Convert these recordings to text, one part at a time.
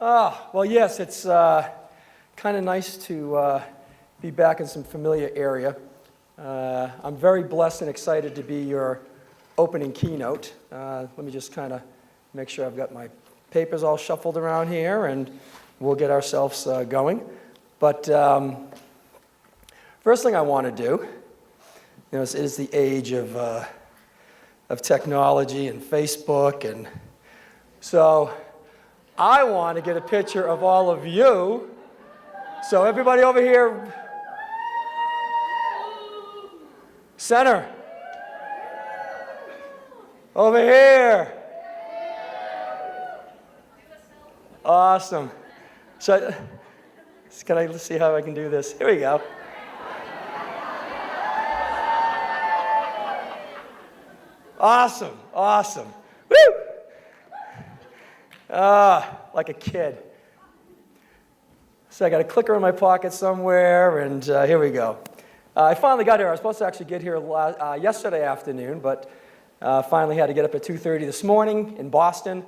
Well, yes, it's kind of nice to be back in some familiar area. I'm very blessed and excited to be your opening keynote. Let me just kind of make sure I've got my papers all shuffled around here, and we'll get ourselves going. But first thing I want to do, it is the age of technology and Facebook, and so I want to get a picture of all of you. So everybody over here, center, over here. Awesome. So, let's see how I can do this. Here we go. Awesome, awesome. Woo! Like a kid. So I got a clicker in my pocket somewhere, and here we go. I finally got here. I was supposed to actually get here yesterday afternoon, but finally had to get up at 2:30 this morning in Boston,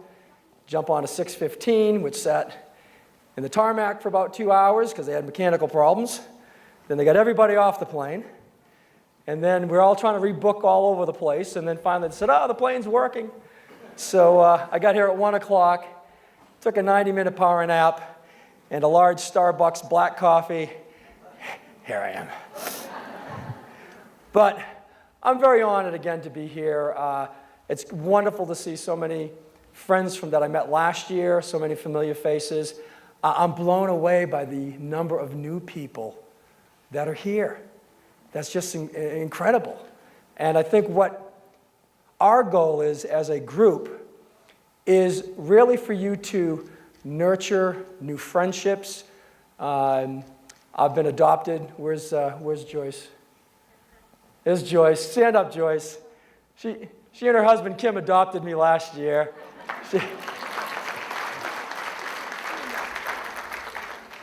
jump on a 6:15, which sat in the tarmac for about 2 hours because they had mechanical problems. Then they got everybody off the plane. And then we're all trying to rebook all over the place. And then finally they said, the plane's working. So I got here at 1 o'clock, took a 90-minute power nap, and a large Starbucks black coffee. Here I am. But I'm very honored again to be here. It's wonderful to see so many friends that I met last year, so many familiar faces. I'm blown away by the number of new people that are here. That's just incredible. And I think what our goal is as a group is really for you to nurture new friendships. I've been adopted. Where's Joyce? There's Joyce. Stand up, Joyce. She and her husband Kim adopted me last year.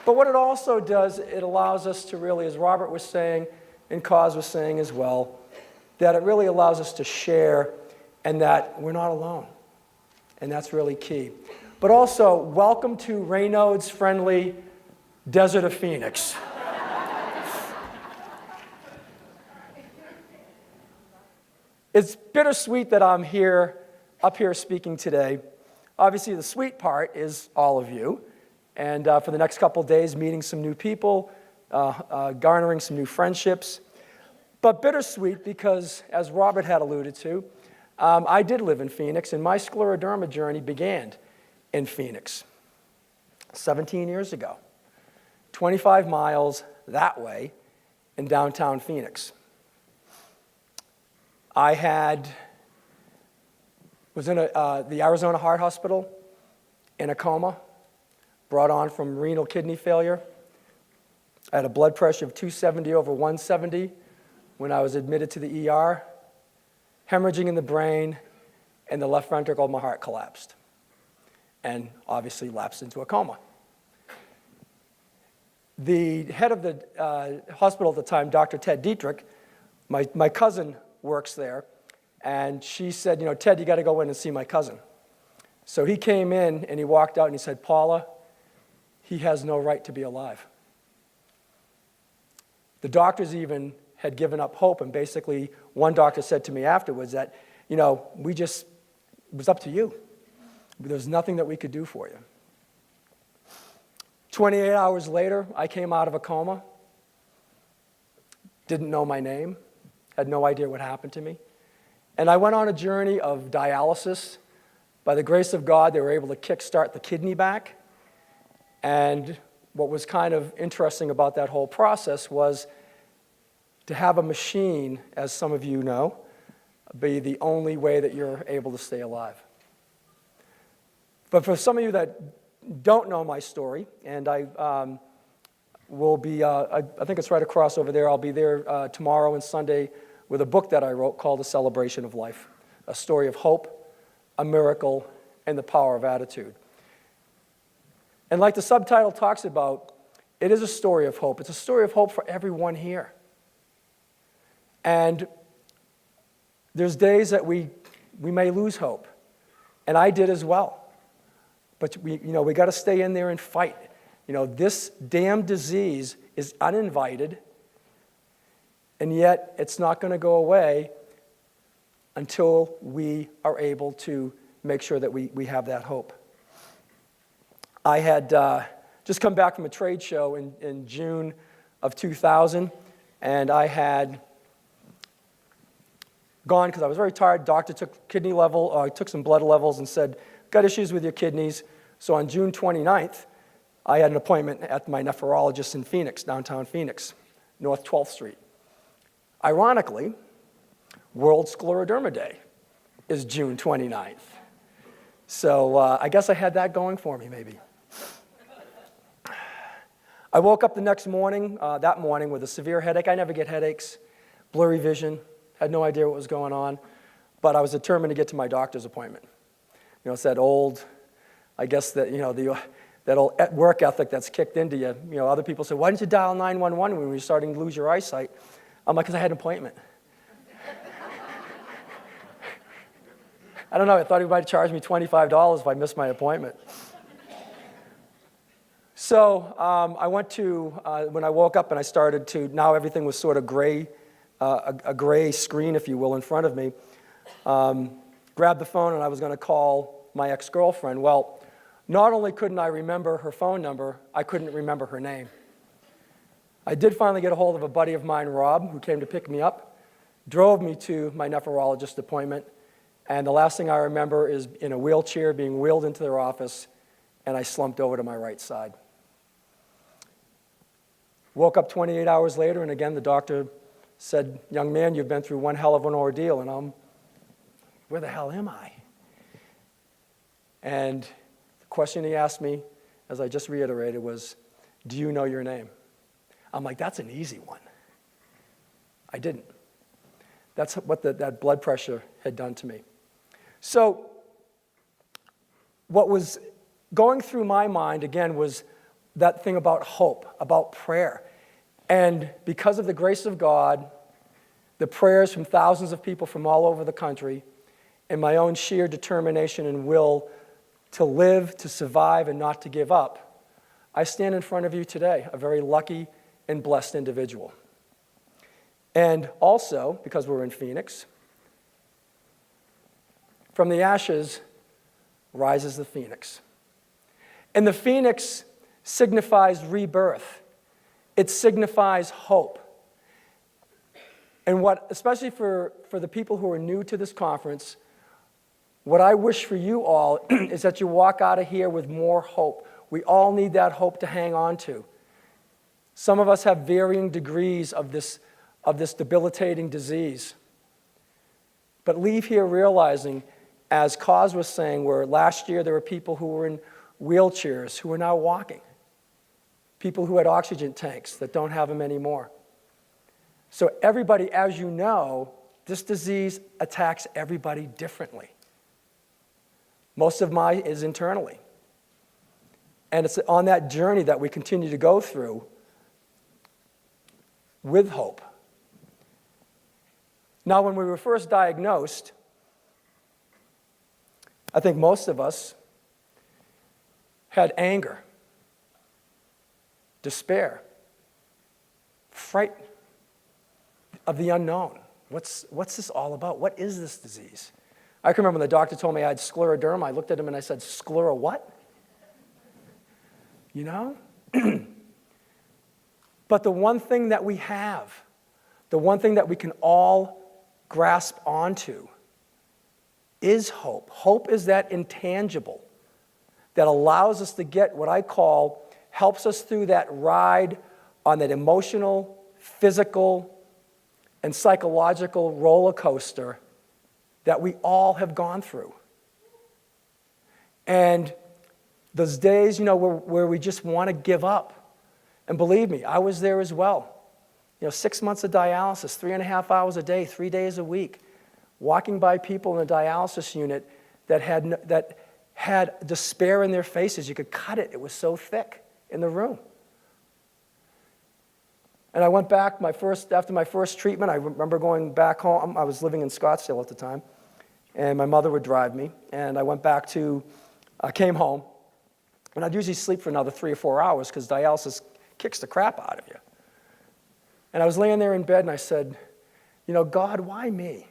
But what it also does, it allows us to really, as Robert was saying, and Kaz was saying as well, that it really allows us to share and that we're not alone. And that's really key. But also, welcome to Raynaud's friendly Desert of Phoenix. It's bittersweet that I'm up here speaking today. Obviously, the sweet part is all of you. And for the next couple of days, meeting some new people, garnering some new friendships. But bittersweet because, as Robert had alluded to, I did live in Phoenix, and my Scleroderma journey began in Phoenix 17 years ago. 25 miles that way in downtown Phoenix. I was in the Arizona Heart Hospital in a coma, brought on from renal kidney failure. I had a blood pressure of 270 over 170 when I was admitted to the ER, hemorrhaging in the brain, and the left ventricle of my heart collapsed, and obviously lapsed into a coma. The head of the hospital at the time, Dr. Ted Dietrich, my cousin works there, and she said, Ted, you got to go in and see my cousin. So he came in, and he walked out, and he said, Paula, he has no right to be alive. The doctors even had given up hope, and basically one doctor said to me afterwards that, it was up to you. There was nothing that we could do for you. 28 hours later, I came out of a coma, didn't know my name, had no idea what happened to me. And I went on a journey of dialysis. By the grace of God, they were able to kickstart the kidney back. And what was kind of interesting about that whole process was to have a machine, as some of you know, be the only way that you're able to stay alive. But for some of you that don't know my story, and I will be, I think it's right across over there, I'll be there tomorrow and Sunday with a book that I wrote called A Celebration of Life, a story of hope, a miracle, and the power of attitude. And like the subtitle talks about, it is a story of hope. It's a story of hope for everyone here. And there's days that we may lose hope, and I did as well. But we got to stay in there and fight. This damn disease is uninvited, and yet it's not going to go away until we are able to make sure that we have that hope. I had just come back from a trade show in June of 2000, and I had gone because I was very tired. Doctor took some blood levels and said, got issues with your kidneys. So on June 29th, I had an appointment at my nephrologist in Phoenix, downtown Phoenix, North 12th Street. Ironically, World Scleroderma Day is June 29th. So I guess I had that going for me, maybe. I woke up the next morning, with a severe headache. I never get headaches, blurry vision, had no idea what was going on, but I was determined to get to my doctor's appointment. It's that old, I guess that old work ethic that's kicked into you. Other people say, why didn't you dial 911 when you were starting to lose your eyesight? I'm like, because I had an appointment. I don't know, I thought he might charge me $25 if I missed my appointment. So I went to, when I woke up and I started to, now everything was sort of gray, a gray screen, if you will, in front of me. Grabbed the phone and I was going to call my ex-girlfriend. Well, not only couldn't I remember her phone number, I couldn't remember her name. I did finally get a hold of a buddy of mine, Rob, who came to pick me up, drove me to my nephrologist appointment, and the last thing I remember is in a wheelchair being wheeled into their office, and I slumped over to my right side. Woke up 28 hours later, and again, the doctor said, young man, you've been through one hell of an ordeal, and I'm, where the hell am I? And the question he asked me, as I just reiterated, was, do you know your name? I'm like, that's an easy one. I didn't. That's what that blood pressure had done to me. So what was going through my mind, again, was that thing about hope, about prayer. And because of the grace of God, the prayers from thousands of people from all over the country, and my own sheer determination and will to live, to survive, and not to give up, I stand in front of you today, a very lucky and blessed individual. And also, because we're in Phoenix, from the ashes rises the phoenix. And the phoenix signifies rebirth. It signifies hope. And what, especially for the people who are new to this conference, what I wish for you all is that you walk out of here with more hope. We all need that hope to hang on to. Some of us have varying degrees of this debilitating disease. But leave here realizing, as Kaz was saying, where last year there were people who were in wheelchairs who are now walking. People who had oxygen tanks that don't have them anymore. So everybody, as you know, this disease attacks everybody differently. Most of mine is internally. And it's on that journey that we continue to go through with hope. Now, when we were first diagnosed, I think most of us had anger, despair, fright of the unknown. What's this all about? What is this disease? I can remember when the doctor told me I had scleroderma. I looked at him and I said, sclero what? You know? But the one thing that we have, the one thing that we can all grasp onto is hope. Hope is that intangible that allows us to get what I call, helps us through that ride on that emotional, physical, and psychological roller coaster that we all have gone through. And those days, where we just want to give up. And believe me, I was there as well. 6 months of dialysis, 3.5 hours a day, 3 days a week, walking by people in a dialysis unit that had despair in their faces. You could cut it. It was so thick in the room. And I went back after my first treatment. I remember going back home. I was living in Scottsdale at the time, and my mother would drive me. And I came home, And I'd usually sleep for another 3 or 4 hours because dialysis kicks the crap out of you. And I was laying there in bed and I said, God, why me?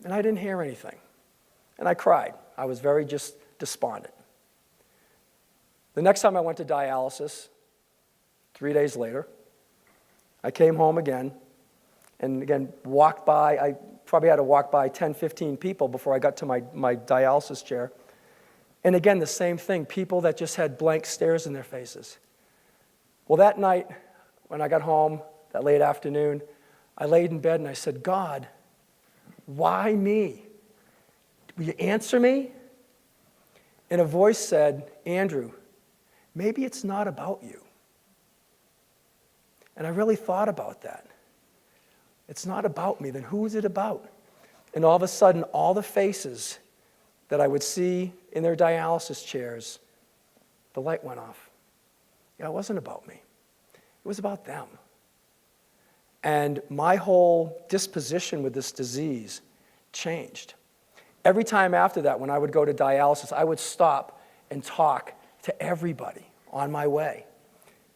And I didn't hear anything. And I cried. I was very just despondent. The next time I went to dialysis, 3 days later, I came home again, and again, walked by. I probably had to walk by 10, 15 people before I got to my dialysis chair. And again, the same thing, people that just had blank stares in their faces. Well, that night, when I got home, that late afternoon, I laid in bed and I said, God, why me? Will you answer me? And a voice said, Andrew, maybe it's not about you. And I really thought about that. It's not about me, then who is it about? And all of a sudden, all the faces that I would see in their dialysis chairs, the light went off. Yeah, it wasn't about me. It was about them. And my whole disposition with this disease changed. Every time after that, when I would go to dialysis, I would stop and talk to everybody on my way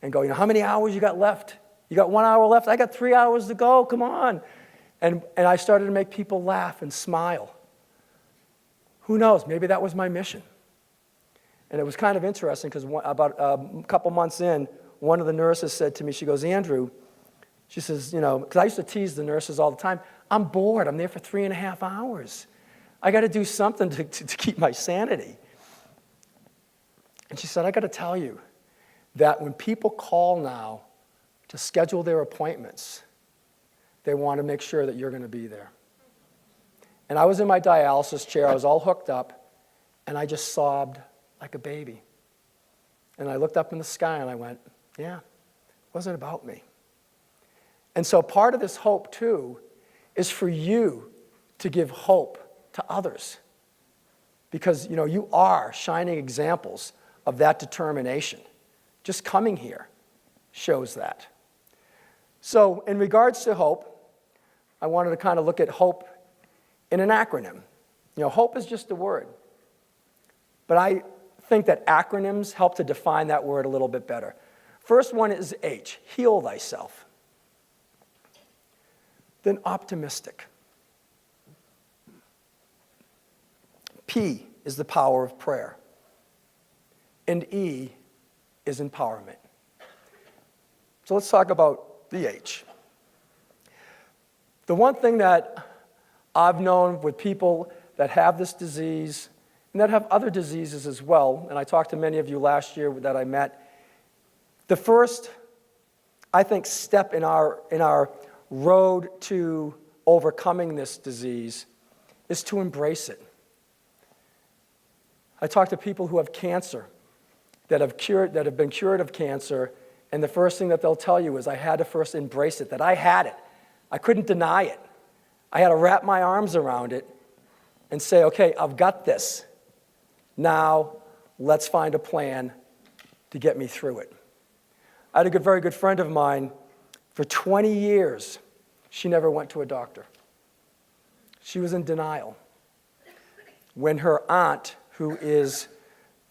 and go, how many hours you got left? You got 1 hour left? I got 3 hours to go. Come on. And I started to make people laugh and smile. Who knows? Maybe that was my mission. And it was kind of interesting because about a couple months in, one of the nurses said to me, she goes, Andrew, she says, because I used to tease the nurses all the time, I'm bored. I'm there for 3.5 hours. I got to do something to keep my sanity. And she said, I got to tell you that when people call now to schedule their appointments, they want to make sure that you're going to be there. And I was in my dialysis chair. I was all hooked up, and I just sobbed like a baby. And I looked up in the sky, and I went, yeah, it wasn't about me. And so part of this hope, too, is for you to give hope to others. Because, you are shining examples of that determination. Just coming here shows that. So in regards to hope, I wanted to kind of look at hope in an acronym. Hope is just a word. But I think that acronyms help to define that word a little bit better. First one is H, heal thyself. Then optimistic. P is the power of prayer. And E is empowerment. So let's talk about the H. The one thing that I've known with people that have this disease and that have other diseases as well, and I talked to many of you last year that I met, the first, I think, step in our road to overcoming this disease is to embrace it. I talk to people who have cancer, that have been cured of cancer, and the first thing that they'll tell you is, I had to first embrace it, that I had it. I couldn't deny it. I had to wrap my arms around it and say, okay, I've got this. Now, let's find a plan to get me through it. I had a very good friend of mine. For 20 years, she never went to a doctor. She was in denial. When her aunt, who was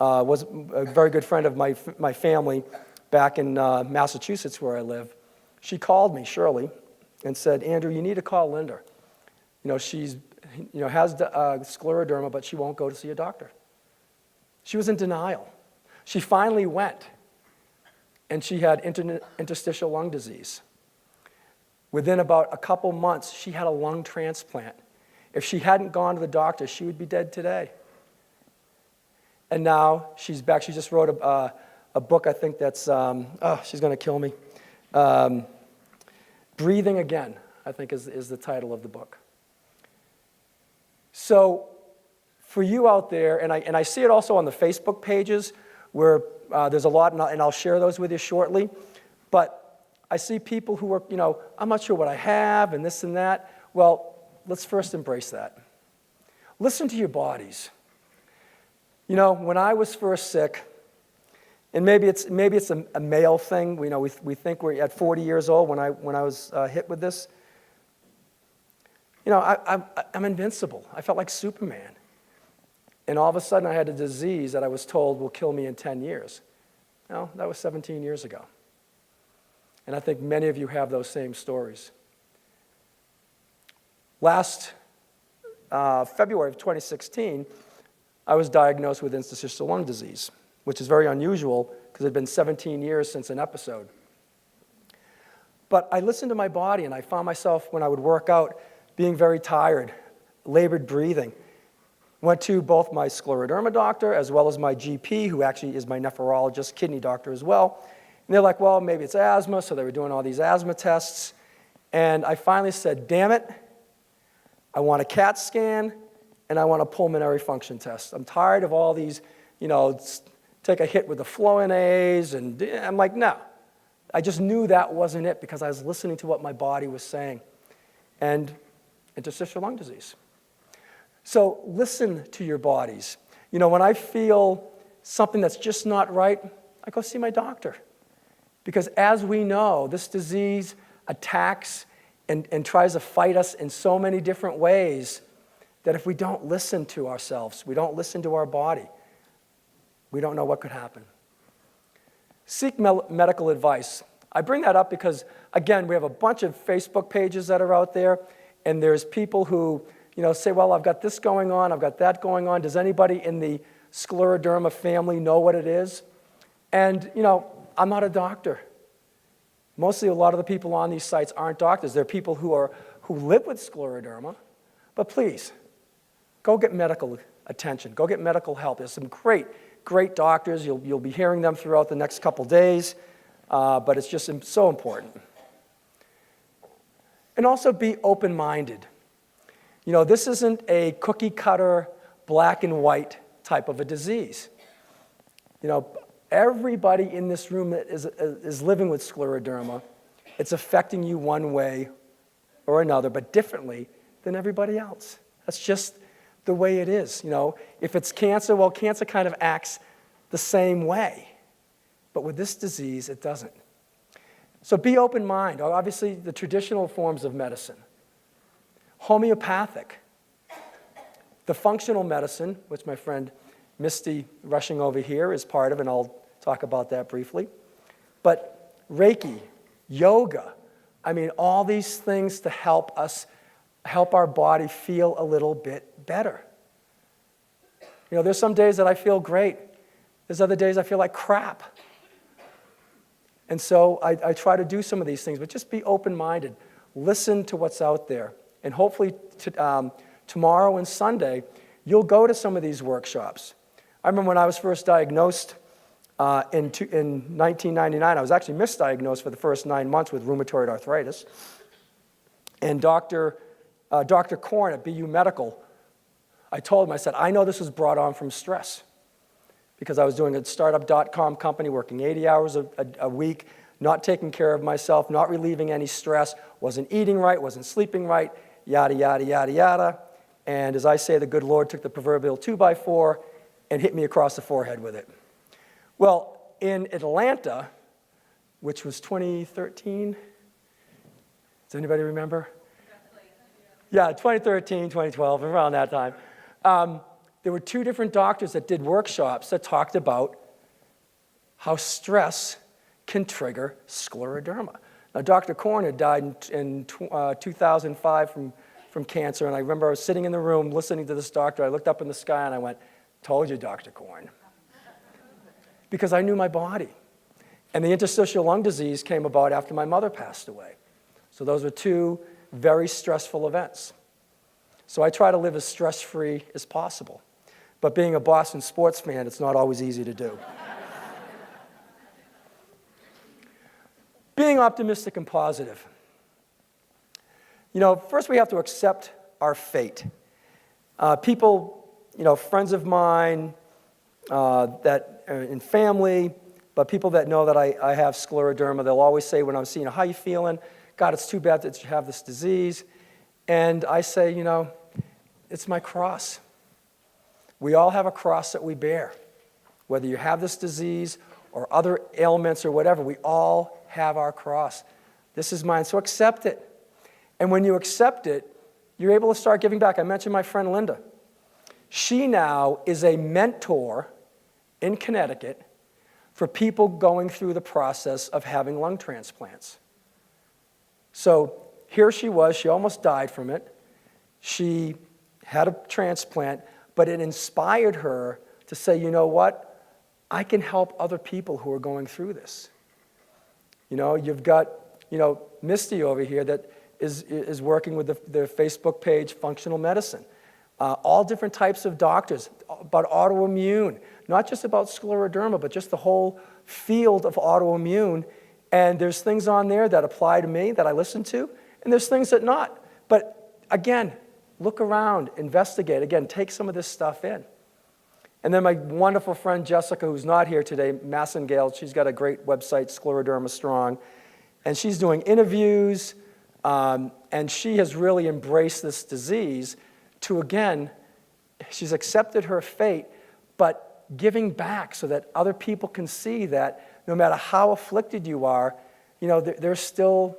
a very good friend of my family back in Massachusetts where I live, she called me, Shirley, and said, Andrew, you need to call Linda. She's has scleroderma, but she won't go to see a doctor. She was in denial. She finally went, and she had interstitial lung disease. Within about a couple months, she had a lung transplant. If she hadn't gone to the doctor, she would be dead today. And now she's back. She just wrote a book, I think that's, she's going to kill me. Breathing Again, I think is the title of the book. So for you out there, and I see it also on the Facebook pages where there's a lot, and I'll share those with you shortly, but I see people who are, I'm not sure what I have and this and that. Well, let's first embrace that. Listen to your bodies. When I was first sick, and maybe it's a male thing. We think we're at 40 years old when I was hit with this. I'm invincible. I felt like Superman. And all of a sudden, I had a disease that I was told will kill me in 10 years. No, that was 17 years ago. And I think many of you have those same stories. Last February of 2016, I was diagnosed with interstitial lung disease, which is very unusual because it had been 17 years since an episode. But I listened to my body, and I found myself, when I would work out, being very tired, labored breathing. Went to both my scleroderma doctor as well as my GP, who actually is my nephrologist, kidney doctor as well. And they're like, well, maybe it's asthma, so they were doing all these asthma tests. And I finally said, damn it, I want a CAT scan, and I want a pulmonary function test. I'm tired of all these, take a hit with the Flonase, and I'm like, no. I just knew that wasn't it because I was listening to what my body was saying. And interstitial lung disease. So listen to your bodies. When I feel something that's just not right, I go see my doctor. Because as we know, this disease attacks and tries to fight us in so many different ways that if we don't listen to ourselves, we don't listen to our body, we don't know what could happen. Seek medical advice. I bring that up because, again, we have a bunch of Facebook pages that are out there, and there's people who say, well, I've got this going on, I've got that going on. Does anybody in the Scleroderma family know what it is? And, I'm not a doctor. Mostly a lot of the people on these sites aren't doctors. They're people who live with Scleroderma. But please, go get medical attention. Go get medical help. There's some great doctors. You'll be hearing them throughout the next couple days. But it's just so important. And also be open-minded. This isn't a cookie-cutter, black and white type of a disease. Everybody in this room that is living with scleroderma, it's affecting you one way or another, but differently than everybody else. That's just the way it is. If it's cancer, well, cancer kind of acts the same way. But with this disease, it doesn't. So be open-minded. Obviously, the traditional forms of medicine. Homeopathic. The functional medicine, which my friend Misty rushing over here is part of, and I'll talk about that briefly. But Reiki, yoga, all these things to help our body feel a little bit better. There's some days that I feel great. There's other days I feel like crap. And so I try to do some of these things, but just be open-minded. Listen to what's out there. And hopefully tomorrow and Sunday, you'll go to some of these workshops. I remember when I was first diagnosed in 1999, I was actually misdiagnosed for the first 9 months with rheumatoid arthritis. And Dr. Korn at BU Medical, I told him, I said, I know this was brought on from stress because I was doing a startup.com company, working 80 hours a week, not taking care of myself, not relieving any stress, wasn't eating right, wasn't sleeping right, yada, yada, yada, yada. And as I say, the good Lord took the proverbial 2x4 and hit me across the forehead with it. Well, in Atlanta, which was 2013, does anybody remember? Yeah, 2013, 2012, around that time. There were 2 different doctors that did workshops that talked about how stress can trigger scleroderma. Now, Dr. Korn had died in 2005 from cancer, and I remember I was sitting in the room listening to this doctor. I looked up in the sky and I went, told you, Dr. Korn. Because I knew my body. And the interstitial lung disease came about after my mother passed away. So those were 2 very stressful events. So I try to live as stress-free as possible. But being a Boston sports fan, it's not always easy to do. Being optimistic and positive. First we have to accept our fate. People, friends of mine that are in family, but people that know that I have scleroderma, they'll always say when I'm seeing, how you feeling? God, it's too bad that you have this disease. And I say, it's my cross. We all have a cross that we bear. Whether you have this disease or other ailments or whatever, we all have our cross. This is mine, so accept it. And when you accept it, you're able to start giving back. I mentioned my friend Linda. She now is a mentor in Connecticut for people going through the process of having lung transplants. So here she was, she almost died from it. She had a transplant, but it inspired her to say, you know what? I can help other people who are going through this. You know, you've got, Misty over here that is working with the Facebook page Functional Medicine. All different types of doctors about autoimmune, not just about scleroderma, but just the whole field of autoimmune. And there's things on there that apply to me that I listen to, and there's things that not. But again, look around, investigate. Again, take some of this stuff in. And then my wonderful friend Jessica, who's not here today, Massengale, she's got a great website, Scleroderma Strong, and she's doing interviews, and she has really embraced this disease to, again, she's accepted her fate, but giving back so that other people can see that no matter how afflicted you are, there's still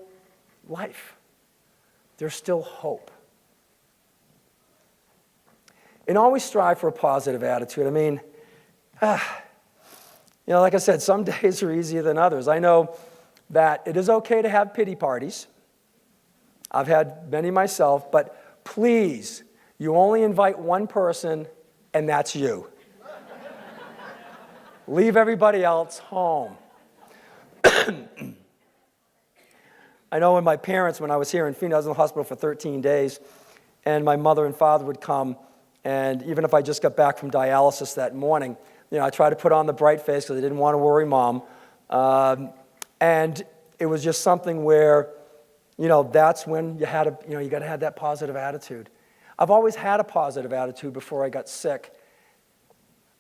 life. There's still hope. And always strive for a positive attitude. I mean, like I said, some days are easier than others. I know that it is okay to have pity parties. I've had many myself, but please, you only invite one person, and that's you. Leave everybody else home. I know when my parents, when I was here in Phoenix, I was in the hospital for 13 days, and my mother and father would come, and even if I just got back from dialysis that morning, I tried to put on the bright face because I didn't want to worry Mom. And it was just something where, that's when you had you got to have that positive attitude. I've always had a positive attitude before I got sick.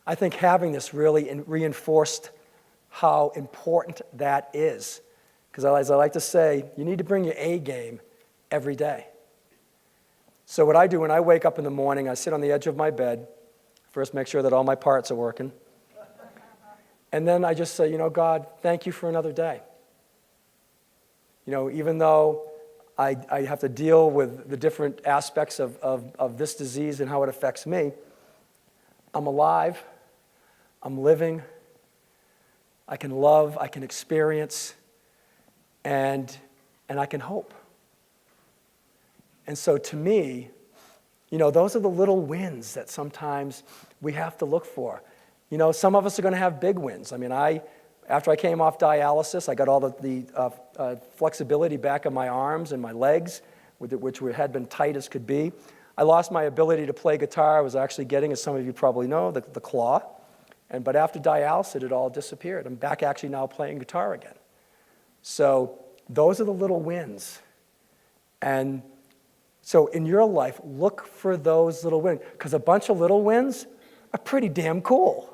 I think having this really reinforced how important that is. Because as I like to say, you need to bring your A game every day. So what I do when I wake up in the morning, I sit on the edge of my bed, first make sure that all my parts are working, and then I just say, God, thank you for another day. Even though I have to deal with the different aspects of this disease and how it affects me, I'm alive, I'm living, I can love, I can experience, and I can hope. And so to me, those are the little wins that sometimes we have to look for. Some of us are going to have big wins. I mean, after I came off dialysis, I got all the flexibility back in my arms and my legs, which had been tight as could be. I lost my ability to play guitar. I was actually getting, as some of you probably know, the claw. But after dialysis, it all disappeared. I'm back actually now playing guitar again. So those are the little wins. And so in your life, look for those little wins, because a bunch of little wins are pretty damn cool.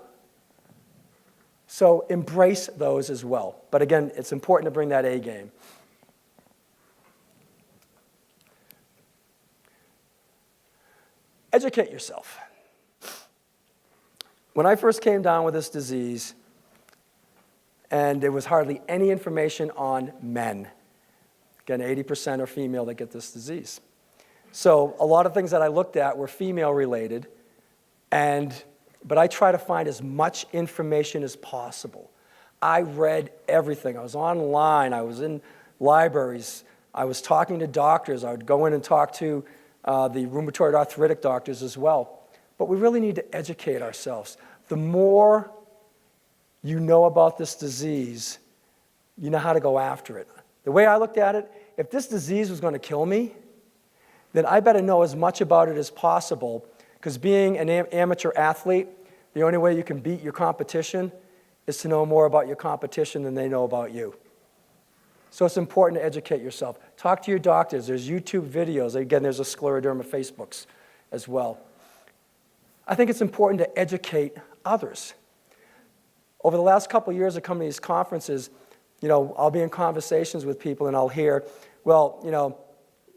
So embrace those as well. But again, it's important to bring that A game. Educate yourself. When I first came down with this disease, and there was hardly any information on men. Again, 80% are female that get this disease. So a lot of things that I looked at were female-related, but I try to find as much information as possible. I read everything. I was online. I was in libraries. I was talking to doctors. I would go in and talk to the rheumatoid arthritic doctors as well. But we really need to educate ourselves. The more you know about this disease, you know how to go after it. The way I looked at it, if this disease was going to kill me, then I better know as much about it as possible, because being an amateur athlete, the only way you can beat your competition is to know more about your competition than they know about you. So it's important to educate yourself. Talk to your doctors. There's YouTube videos. Again, there's a Scleroderma Facebooks as well. I think it's important to educate others. Over the last couple of years of coming to these conferences, I'll be in conversations with people and I'll hear, well,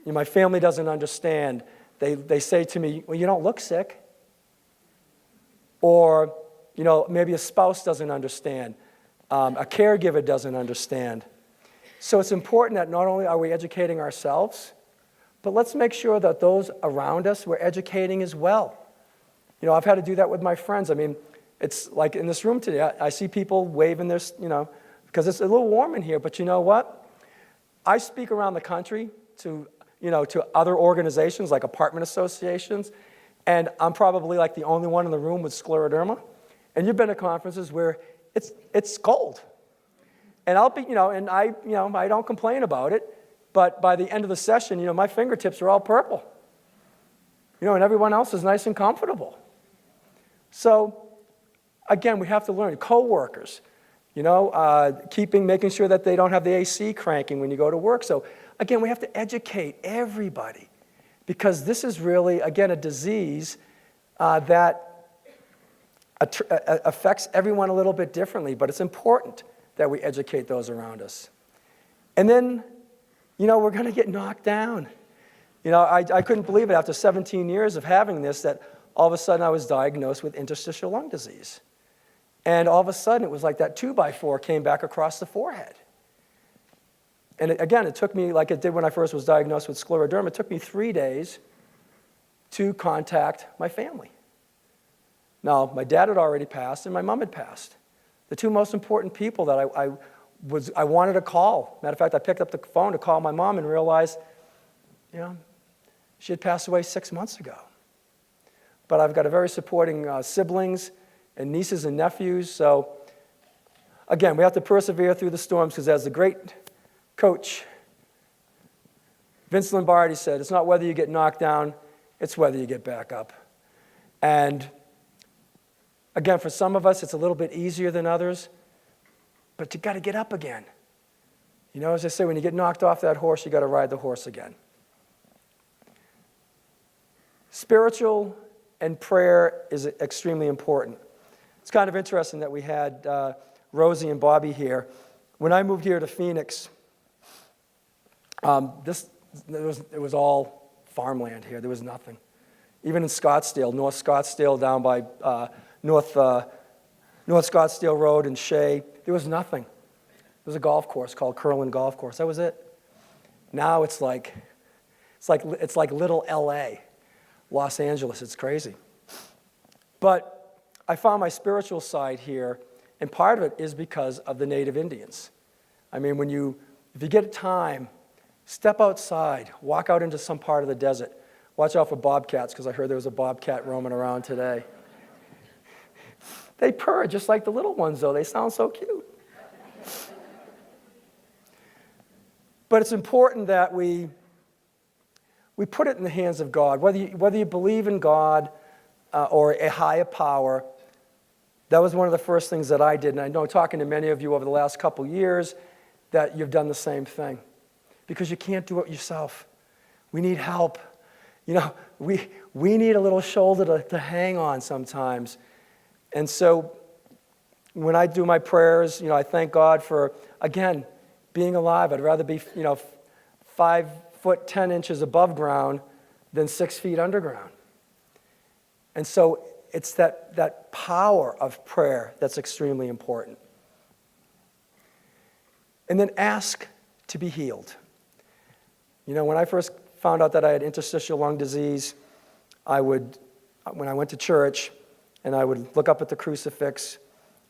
my family doesn't understand. They say to me, well, you don't look sick. Or, maybe a spouse doesn't understand. A caregiver doesn't understand. So it's important that not only are we educating ourselves, but let's make sure that those around us we're educating as well. I've had to do that with my friends. I mean, it's like in this room today, I see people waving their, because it's a little warm in here, but you know what? I speak around the country to other organizations like apartment associations, and I'm probably like the only one in the room with scleroderma. And you've been to conferences where it's cold. And I'll be, and I don't complain about it, but by the end of the session, my fingertips are all purple. And everyone else is nice and comfortable. So, again, we have to learn. Coworkers, making sure that they don't have the AC cranking when you go to work. So, again, we have to educate everybody because this is really, again, a disease that affects everyone a little bit differently, but it's important that we educate those around us. And then, we're going to get knocked down. I couldn't believe it after 17 years of having this that all of a sudden I was diagnosed with interstitial lung disease. And all of a sudden it was like that 2x4 came back across the forehead. And again, it took me, like it did when I first was diagnosed with scleroderma, it took me 3 days to contact my family. Now, my dad had already passed and my mom had passed. The two most important people that I wanted to call. Matter of fact, I picked up the phone to call my mom and realized, she had passed away 6 months ago. But I've got a very supporting siblings and nieces and nephews. So, again, we have to persevere through the storms because as the great coach, Vince Lombardi said, it's not whether you get knocked down, it's whether you get back up. And again, for some of us, it's a little bit easier than others, but you got to get up again. As I say, when you get knocked off that horse, you got to ride the horse again. Spiritual and prayer is extremely important. It's kind of interesting that we had Rosie and Bobby here. When I moved here to Phoenix, it was all farmland here. There was nothing. Even in Scottsdale, North Scottsdale down by North Scottsdale Road and Shea, there was nothing. There was a golf course called Curlin Golf Course. That was it. Now it's like little L.A., Los Angeles. It's crazy. But I found my spiritual side here, and part of it is because of the native Indians. I mean, if you get time, step outside, walk out into some part of the desert. Watch out for bobcats, because I heard there was a bobcat roaming around today. They purr just like the little ones, though. They sound so cute. But it's important that we put it in the hands of God. Whether you believe in God or a higher power, that was one of the first things that I did. And I know talking to many of you over the last couple years that you've done the same thing. Because you can't do it yourself. We need help. We need a little shoulder to hang on sometimes. And so when I do my prayers, I thank God for, again, being alive. I'd rather be, 5 foot 10 inches above ground than 6 feet underground. And so it's that power of prayer that's extremely important. And then ask to be healed. When I first found out that I had interstitial lung disease, when I went to church, and I would look up at the crucifix,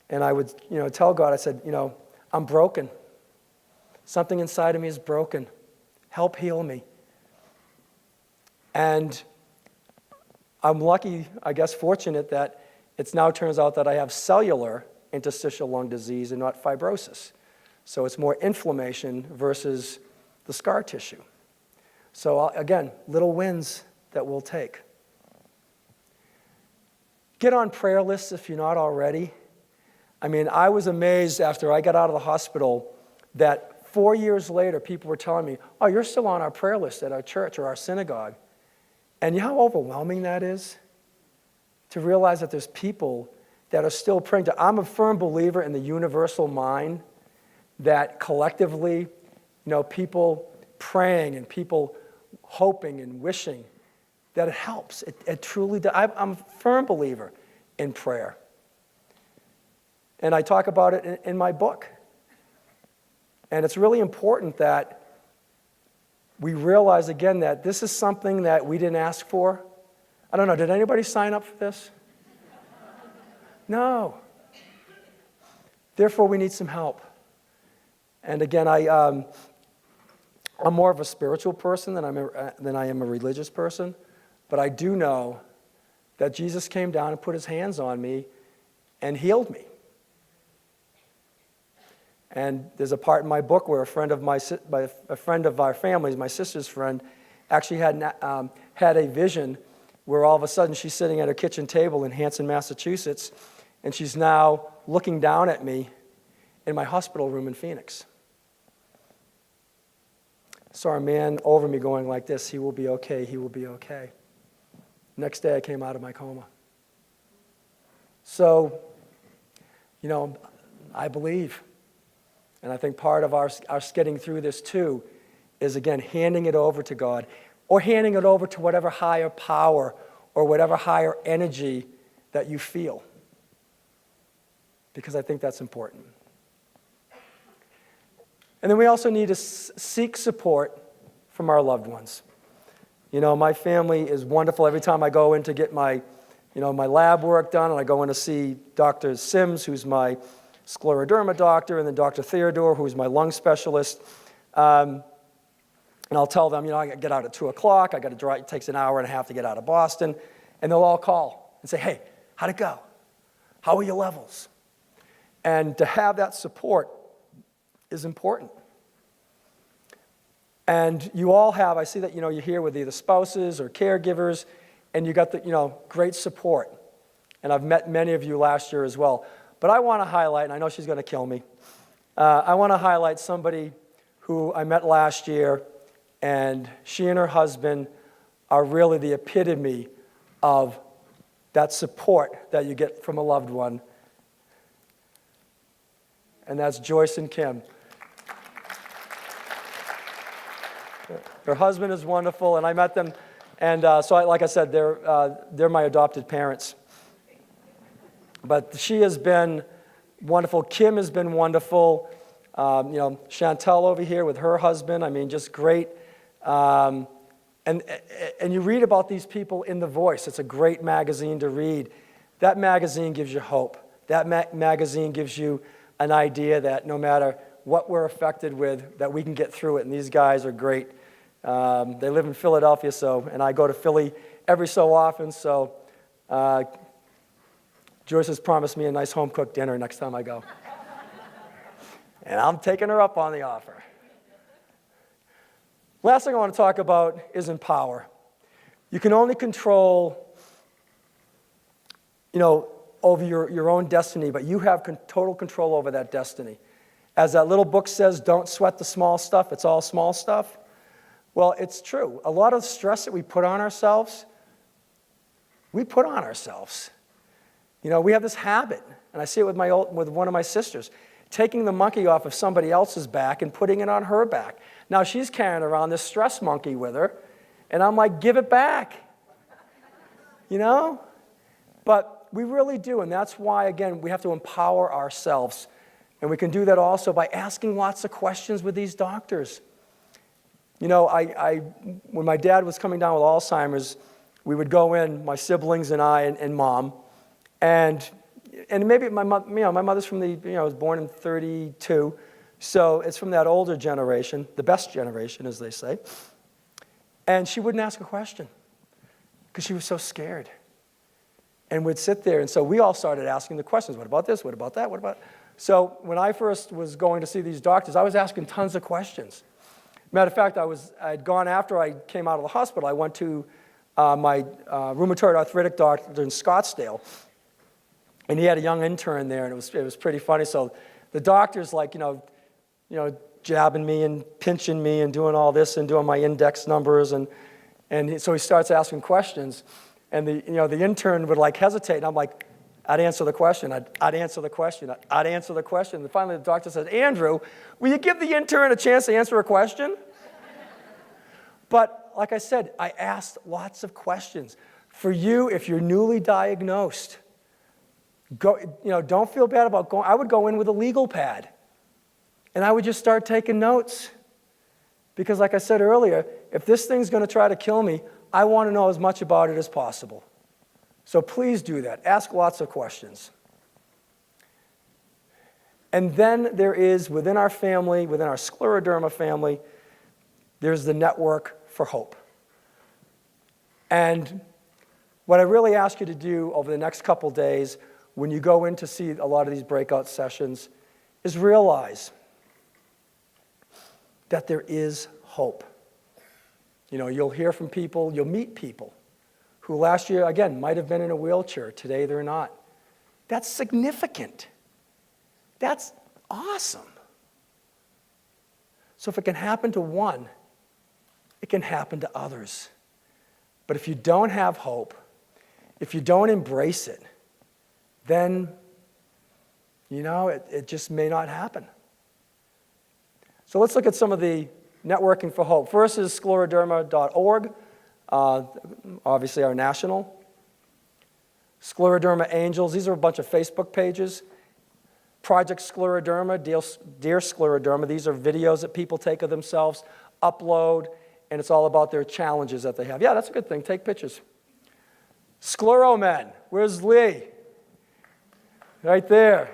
and I would, tell God, I said, I'm broken. Something inside of me is broken. Help heal me. And I'm lucky, I guess fortunate, that it now turns out that I have cellular interstitial lung disease and not fibrosis. So it's more inflammation versus the scar tissue. So again, little wins that we'll take. Get on prayer lists if you're not already. I mean, I was amazed after I got out of the hospital that 4 years later, people were telling me, oh, you're still on our prayer list at our church or our synagogue. And you know how overwhelming that is? To realize that there's people that are still praying. I'm a firm believer in the universal mind, that collectively, people praying and people hoping and wishing, that it helps. It truly does. I'm a firm believer in prayer. And I talk about it in my book. And it's really important that we realize again that this is something that we didn't ask for. I don't know, did anybody sign up for this? No. Therefore, we need some help. And again, I'm more of a spiritual person than I am a religious person, but I do know that Jesus came down and put his hands on me and healed me. And there's a part in my book where a friend of our family's, my sister's friend, actually had a vision where all of a sudden she's sitting at her kitchen table in Hanson, Massachusetts, and she's now looking down at me in my hospital room in Phoenix. I saw a man over me going like this, "He will be okay, he will be okay." Next day I came out of my coma. So, I believe. And I think part of our getting through this too is, again, handing it over to God or handing it over to whatever higher power or whatever higher energy that you feel. Because I think that's important. And then we also need to seek support from our loved ones. My family is wonderful. Every time I go in to get my lab work done, and I go in to see Dr. Sims, who's my Scleroderma doctor, and then Dr. Theodore, who's my lung specialist. And I'll tell them, I get out at 2 o'clock. I got to drive. It takes an hour and a half to get out of Boston. And they'll all call and say, "Hey, how'd it go? How are your levels?" And to have that support is important. And you all have, I see that, you're here with either spouses or caregivers, and you got the, great support. And I've met many of you last year as well. But I want to highlight, and I know she's going to kill me, I want to highlight somebody who I met last year, and she and her husband are really the epitome of that support that you get from a loved one. And that's Joyce and Kim. Her husband is wonderful, and I met them, and like I said, they're my adopted parents. But she has been wonderful. Kim has been wonderful. Chantel over here with her husband, just great. And you read about these people in The Voice. It's a great magazine to read. That magazine gives you hope. That magazine gives you an idea that no matter what we're affected with, that we can get through it. And these guys are great. They live in Philadelphia, and I go to Philly every so often, so Joyce has promised me a nice home-cooked dinner next time I go. And I'm taking her up on the offer. Last thing I want to talk about is empower. You can only control, over your own destiny, but you have total control over that destiny. As that little book says, don't sweat the small stuff, it's all small stuff. Well, it's true. A lot of the stress that we put on ourselves, we put on ourselves. We have this habit, and I see it with one of my sisters, taking the monkey off of somebody else's back and putting it on her back. Now she's carrying around this stress monkey with her, and I'm like, give it back. But we really do, and that's why, again, we have to empower ourselves. And we can do that also by asking lots of questions with these doctors. When my dad was coming down with Alzheimer's, we would go in, my siblings and I and Mom, and maybe my mother's from was born in 32, so it's from that older generation, the best generation, as they say. And she wouldn't ask a question because she was so scared. And we'd sit there, and so we all started asking the questions. What about this? What about that? What about? So when I first was going to see these doctors, I was asking tons of questions. Matter of fact, I'd gone after I came out of the hospital. I went to my rheumatoid arthritic doctor in Scottsdale, and he had a young intern there, and it was pretty funny. So the doctor's like, jabbing me and pinching me and doing all this and doing my index numbers, and so he starts asking questions, and the intern would hesitate, and I'm like, I'd answer the question, I'd answer the question, I'd answer the question. And finally the doctor says, Andrew, will you give the intern a chance to answer a question? But like I said, I asked lots of questions. For you, if you're newly diagnosed, don't feel bad about going. I would go in with a legal pad, and I would just start taking notes. Because like I said earlier, if this thing's going to try to kill me, I want to know as much about it as possible. So please do that. Ask lots of questions. And then there is, within our family, within our Scleroderma family, there's the network for hope. And what I really ask you to do over the next couple days when you go in to see a lot of these breakout sessions is realize that there is hope. You know, you'll hear from people, you'll meet people who last year, again, might have been in a wheelchair. Today, they're not. That's significant. That's awesome. So if it can happen to one, it can happen to others. But if you don't have hope, if you don't embrace it, then, you know, it just may not happen. So let's look at some of the networking for hope. First is scleroderma.org, obviously our national. Scleroderma Angels, these are a bunch of Facebook pages. Project Scleroderma, Dear Scleroderma, these are videos that people take of themselves, upload, and it's all about their challenges that they have. Yeah, that's a good thing, take pictures. Scleromen, where's Lee? Right there.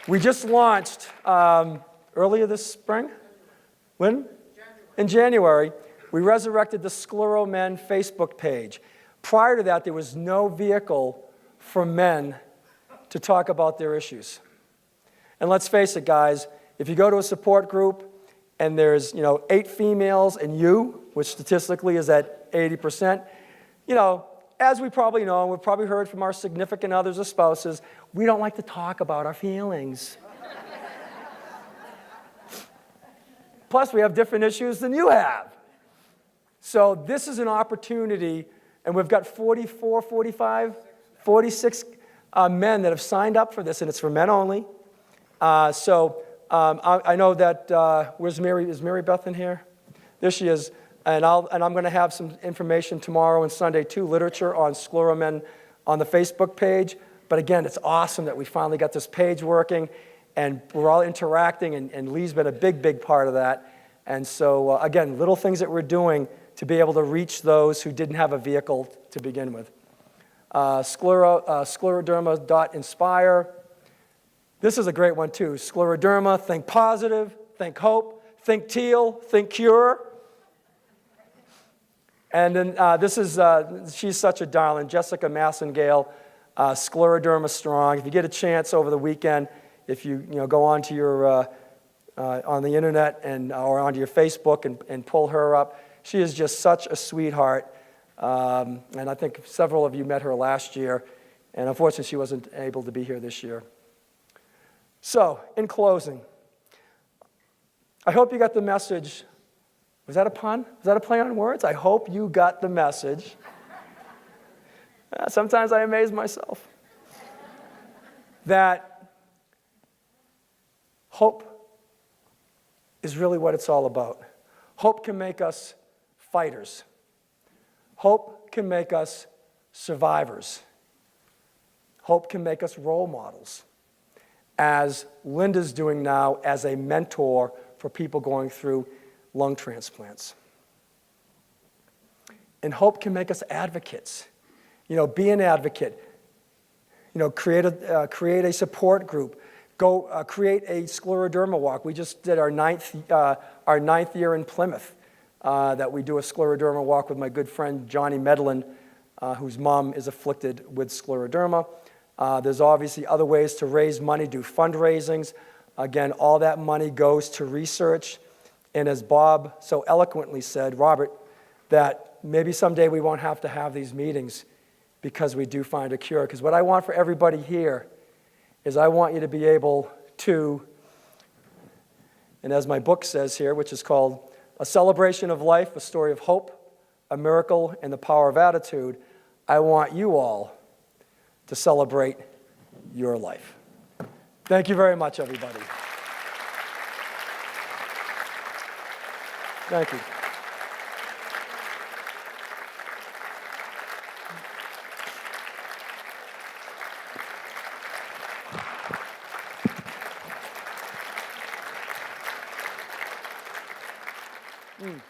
We just launched earlier this spring. When? In January. We resurrected the Scleromen Facebook page. Prior to that, there was no vehicle for men to talk about their issues. And let's face it, guys, if you go to a support group and there's, 8 females and you, which statistically is at 80%, as we probably know, and we've probably heard from our significant others or spouses, we don't like to talk about our feelings. Plus, we have different issues than you have. So this is an opportunity, and we've got 44, 45, 46 men that have signed up for this, and it's for men only. I know that, where's Mary? Is Mary Beth in here? There she is. And I'm going to have some information tomorrow and Sunday, too, literature on Scleromen on the Facebook page. But again, it's awesome that we finally got this page working, and we're all interacting, and Lee's been a big, big part of that. And so, again, little things that we're doing to be able to reach those who didn't have a vehicle to begin with. Scleroderma.inspire. This is a great one, too. Scleroderma, think positive, think hope, think teal, think cure. And then this is, she's such a darling, Jessica Massengale, Scleroderma Strong. If you get a chance over the weekend, if you, go onto your, on the internet or onto your Facebook and pull her up, she is just such a sweetheart. And I think several of you met her last year, and unfortunately she wasn't able to be here this year. So, in closing, I hope you got the message. Was that a pun? Was that a play on words? I hope you got the message. Sometimes I amaze myself. That hope is really what it's all about. Hope can make us fighters. Hope can make us survivors. Hope can make us role models, as Linda's doing now as a mentor for people going through lung transplants. And hope can make us advocates. Be an advocate. Create a support group. Go create a Scleroderma walk. We just did our ninth year in Plymouth that we do a Scleroderma walk with my good friend Johnny Medlin, whose mom is afflicted with Scleroderma. There's obviously other ways to raise money, do fundraisings. Again, all that money goes to research. And as Bob so eloquently said, Robert, that maybe someday we won't have to have these meetings because we do find a cure. Because what I want for everybody here is I want you to be able to, and as my book says here, which is called A Celebration of Life, A Story of Hope, a Miracle, and the Power of Attitude, I want you all to celebrate your life. Thank you very much, everybody. Thank you. Mm.